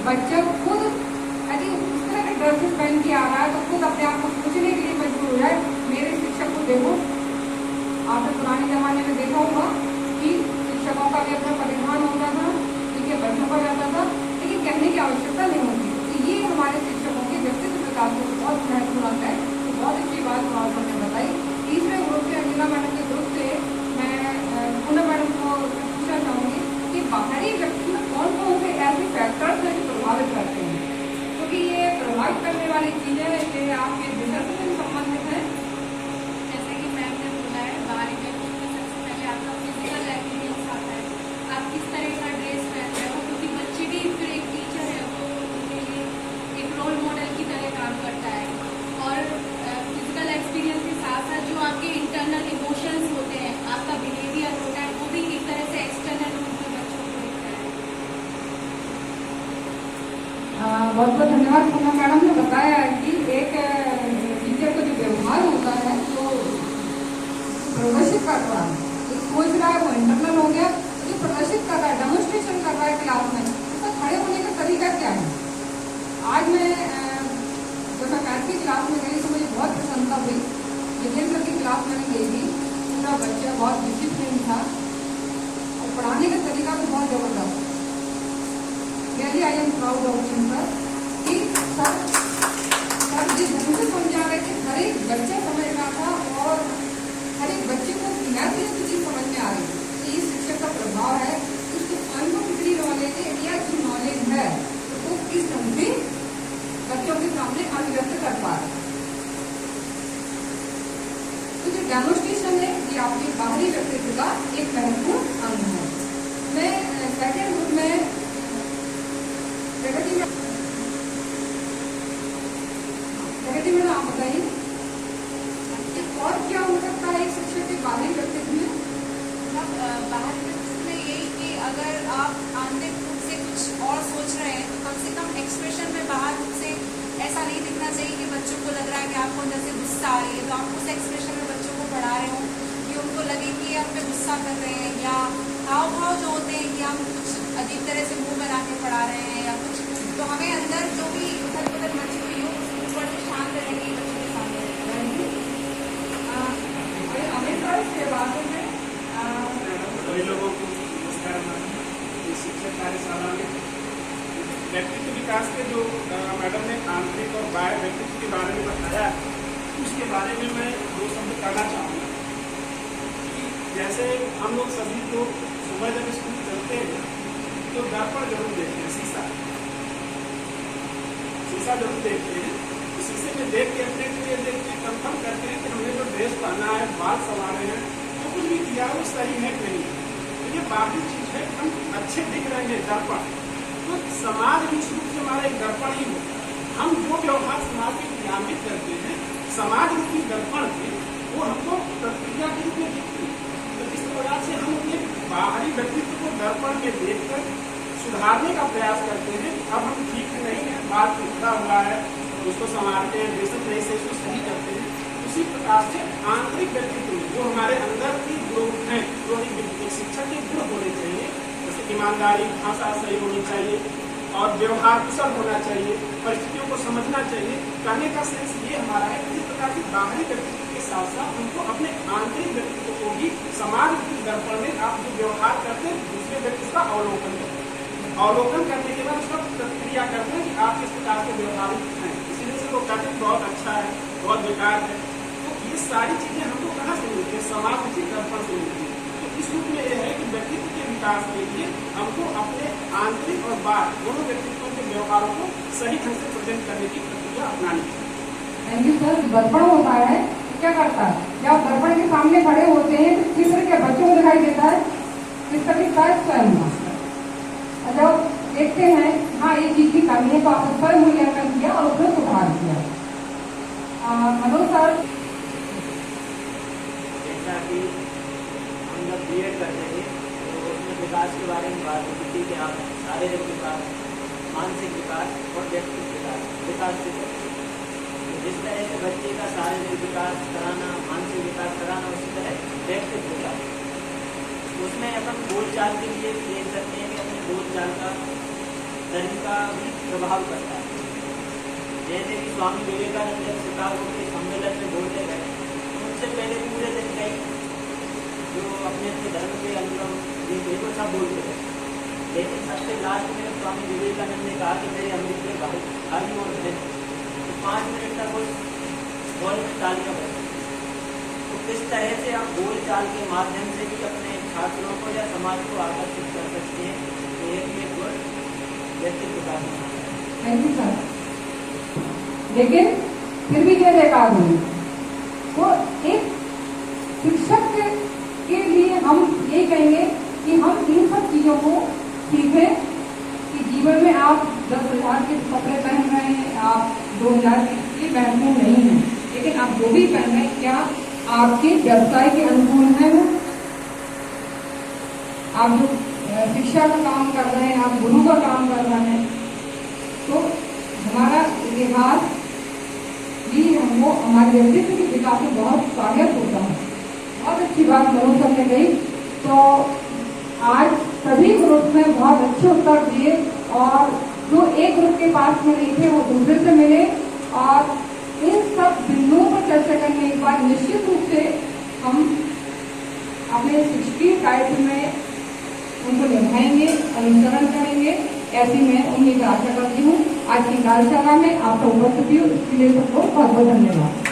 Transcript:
बच्चा खुद यदि उस तरह के ड्रेसेस पहन के आ रहा है तो खुद अपने आप को सोचने के लिए मजबूर हो जाए, मेरे शिक्षक को देखो। आपने पुराने जमाने में देखा होगा कि शिक्षकों का भी अपना परिधान होता था, ठीक है, बैठा जाता था, लेकिन कहने की आवश्यकता नहीं होती। तो ये हमारे शिक्षकों के व्यक्तित्व विकास को बहुत महत्वपूर्ण है। तो बहुत अच्छी बात आपने बताई। तीसरे ग्रुप से अंजना मैडम के ग्रुप से मैं पूनम मैडम को पूछना चाहूँगी कि बाहरी व्यक्ति में कौन कौन से ऐसे फैक्टर्स हैं जो प्रभावित करते हैं, क्योंकि ये प्रभावित करने वाली चीजें ये आपके बिजनेस से संबंधित है। जैसे कि मैम ने बोला है, बाहरी व्यक्ति में सबसे पहले आपका फिजिकल एपियरेंस आता है, आप किस तरह का ड्रेस पहन रहे हो, क्योंकि बच्चे भी फिर एक टीचर है वो उनके लिए एक रोल मॉडल की तरह काम करता है। और फिजिकल एक्सपीरियंस के साथ साथ जो आपके इंटरनल इमोशंस होते हैं, आपका बिहेवियर होता है, वो भी एक तरह से एक्सटर्नल रूप में बच्चों को दिखता है। बहुत बहुत धन्यवाद। पूनम मैडम ने बताया कि एक टीचर का जो व्यवहार होता है वो प्रदर्शित कर रहा है, जो सोच रहा है वो इंटरनल हो गया, जो प्रदर्शित कर रहा है, डेमोन्स्ट्रेशन कर रहा है क्लास में, उसका खड़े होने का तरीका क्या है। आज मैं जब मैं मैथ की क्लास में गई तो मुझे बहुत प्रसन्नता हुई। विजेंद्र की क्लास में गई थी, पूरा बच्चा बहुत डिसिप्लिन था और पढ़ाने का तरीका भी बहुत जबरदस्त। Really I am proud of him sir कि सर जिस ढंग से समझा रहे थे हर एक बच्चा समझ रहा था और हर एक बच्चे को धीरे चीज समझ में आ रही थी। तो ये शिक्षक का प्रभाव है, उसको अनुभव कितनी नॉलेज है या जो नॉलेज है तो वो किस ढंग से बच्चों के सामने अभिव्यक्त कर पा रहे। तो जो डेमोन्स्ट्रेशन है ये आपके बाहरी व्यक्तित्व का एक महत्वपूर्ण अंग है। मैं सेकेंड ग्रुप में प्रगति में आप बताइए और क्या हो सकता है एक शिक्षक के बाहरी व्यक्तित्व में। बाहरी व्यक्तित्व में यही कि अगर आप आंतरिक रूप से कुछ और सोच रहे हैं तो कम से कम एक्सप्रेशन में बाहर रूप से ऐसा नहीं दिखना चाहिए कि बच्चों को लग रहा है कि आपको अंदर से गुस्सा आ रही है, तो आप उस एक्सप्रेशन में बच्चों को पढ़ा रहे हो कि उनको लगे कि हम पे गुस्सा कर रहे हैं, या हाव भाव जो होते हैं कि हम कुछ अजीब तरह से मुंह बना के पढ़ा रहे हैं या कुछ, तो हमें अंदर जो भी उथल पुथल मची हुई हो उसको ऊपर से शांत रहेंगे बच्चों के सामने। सभी लोगों को नमस्कार। शिक्षक कार्यशाला में व्यक्तित्व विकास के जो मैडम ने आंतरिक और बाह्य व्यक्तित्व के बारे में बताया, उसके बारे में मैं दो शब्द कहना चाहूँगा। जैसे हम लोग सभी लोग सुबह जब स्कूल चलते हैं तो दर्पण जरूर देखते हैं, शीशा जरूर देखते हैं। तो शीशे में देख के अपने लिए देखते हैं, कंफर्म करते हैं कि हमने जो ड्रेस पहना है, बाल संवारे हैं, तो कुछ भी किया वो सही है कि नहीं। तो ये बाकी चीज है, हम अच्छे दिख रहे हैं दर्पण। तो समाज भी शुरू से हमारा एक दर्पण ही होता है। हम जो व्यवहार समाज में क्रियान्वित करते हैं समाज रूपी दर्पण से, वो हमको प्रतिक्रिया के रूप में दिखती है। तो इस प्रकार से हम अपने बाहरी व्यक्तित्व को दर्पण में देखकर सुधारने का प्रयास करते हैं। अब हम ठीक नहीं है, बात टूटा हुआ है, उसको संभालते हैं, बेशक नहीं से उसको सही करते हैं। उसी प्रकार से आंतरिक व्यक्तित्व जो हमारे अंदर की गुण है, जो एक शिक्षक के गुण होने चाहिए, जैसे ईमानदारी, भाषा सही होनी चाहिए और व्यवहार कुशल होना चाहिए, परिस्थितियों को समझना चाहिए। कहने का सेंस ये हमारा है कि इस प्रकार की बाहरी व्यक्तित्व के साथ साथ हमको अपने आंतरिक व्यक्तित्व को भी समाज के दर्पण में आप जो व्यवहार करते हैं दूसरे व्यक्ति का अवलोकन करते हैं। अवलोकन करने के बाद उसका प्रतिक्रिया करते हैं कि आप किस प्रकार के व्यवहारिक हैं। इसीलिए से लोग कहते हैं बहुत अच्छा है, बहुत बेकार है। तो ये सारी चीजें हमको कहाँ से मिलती है? समाज के दर्पण से मिलती है। तो इस रूप में यह है कि व्यक्तित्व के विकास के लिए हमको अपने आंतरिक और बाहर दोनों व्यक्तित्वों के व्यवहारों को सही ढंग से प्रेजेंट करने की प्रक्रिया अपनानी चाहिए। Thank you sir. दर्पण होता है क्या करता है, जब दर्पण के सामने खड़े होते हैं तो किस तरह के बच्चों को दिखाई देता है, किस तरह की स्वयं जब देखते हैं हाँ ये चीज की कमी है तो आपने स्वयं मूल्यांकन किया और उसमें सुधार किया। मनोज सर, जैसा कि हम जब बीएड करते थे तो उसमें विकास के बारे में बात होती थी कि आप शारीरिक विकास, मानसिक विकास और व्यक्तित्व विकास से करते हैं। जिस तरह से बच्चे का शारीरिक विकास कराना, मानसिक विकास कराना, उसी तरह व्यक्तित्व विकास। उसमें अपन बोलचाल के लिए देख सकते हैं कि अपने बोलचाल का शरीर का भी प्रभाव पड़ता है। जैसे कि स्वामी विवेकानंद जब शिकागो के सम्मेलन में बोलते गए, उससे पहले पूरे दिन कई जो अपने अपने धर्म के अनुक्रम ये वो सब बोलते गए, लेकिन सबसे लास्ट में स्वामी विवेकानंद ने कहा कि मेरे अमृत भाई और बहन, तो 5 मिनट तक उस हॉल में तालियां बजती। तो किस तरह से आप बोल चाल के माध्यम से भी अपने छात्रों को या समाज को आकर्षित कर सकते हैं, तो ये भी एक गुण व्यक्तित्व का है। Thank you sir. लेकिन फिर भी ये देखा हुई तो एक शिक्षक के लिए हम ये कहेंगे कि हम इन सब चीजों को सीखें कि जीवन में आप 10,000 के कपड़े पहन रहे हैं, आप 2,000 के महत्वपूर्ण नहीं है, लेकिन आप जो भी पहन रहे हैं क्या आपके व्यवसाय के अनुकूल है वो? आप जो शिक्षा का काम कर रहे हैं, आप गुरु का काम कर रहे हैं, तो हमारा इतिहास भी हमको हमारे व्यक्तित्व के विकास में बहुत सहायक होता है। बहुत अच्छी बात मनोज सर ने कही। तो आज सभी ग्रुप में बहुत अच्छे उत्तर दिए और जो एक ग्रुप के पास में नहीं थे वो दूसरे से मिले, और इन सब बिंदुओं पर चर्चा करने के बाद निश्चित रूप से हम अपने शिक्षकीय दायित्व में उनको निभाएंगे, अनुसरण करेंगे, ऐसी मैं उम्मीद आशा करती हूँ। आज की कार्यशाला में आपका उपस्थिति इसके लिए सबको बहुत बहुत धन्यवाद।